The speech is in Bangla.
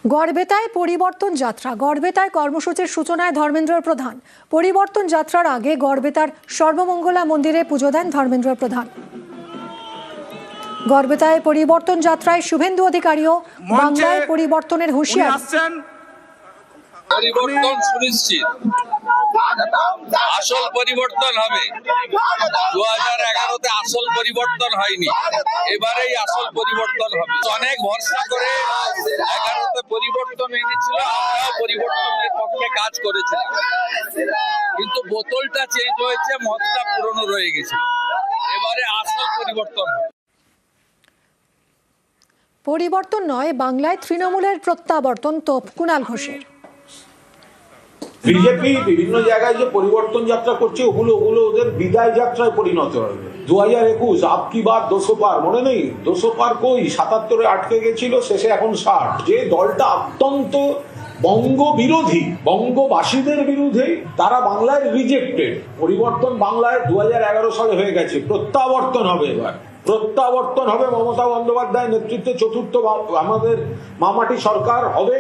গড়বেতায় পরিবর্তন যাত্রা। গড়বেতায় কর্মসূচির সূচনায় ধর্মেন্দ্র প্রধান। পরিবর্তন যাত্রার আগে গড়বেতার সর্বমঙ্গলা মন্দিরে পুজো দেন ধর্মেন্দ্র প্রধান। গড়বেতায় পরিবর্তন যাত্রায় শুভেন্দু অধিকারীও বাংলায় পরিবর্তনের হুঁশিয়ারি। পরিবর্তন সুনিশ্চিত, আসল পরিবর্তন হবে। 2011-তে আসল পরিবর্তন হয়নি, এবারেই আসল পরিবর্তন হবে। অনেক ভরসা করে 11-তে পরিবর্তন এনেছিল, আমরাও পরিবর্তনের পক্ষে কাজ করেছিলাম, কিন্তু বোতলটা চেঞ্জ হয়েছে, মদটা পুরনো রয়ে গেছে। এবারে আসল পরিবর্তন হবে। পরিবর্তন নয়, বাংলায় তৃণমূলের প্রত্যাবর্তন তোপ কুণাল ঘোষের। বিজেপি বিভিন্ন জায়গায় যে পরিবর্তন যাত্রা করছে ওগুলো ওদের বিদায় যাত্রায় পরিণত হবে। 2021 আপ কি বাত 200 পার, মনে নেই? 200 পার কই, 77-এ আটকে গেছিল, শেষে এখন 60। যে দলটা অত্যন্ত বঙ্গ বিরোধী, বঙ্গবাসীদের বিরুদ্ধে, তারা বাংলায় রিজেক্টেড। পরিবর্তন বাংলায় 2011 সালে হয়ে গেছে, প্রত্যাবর্তন হবে। এবার প্রত্যাবর্তন হবে। মমতা বন্দ্যোপাধ্যায় নেতৃত্বে চতুর্থ আমাদের মামাটি সরকার হবে।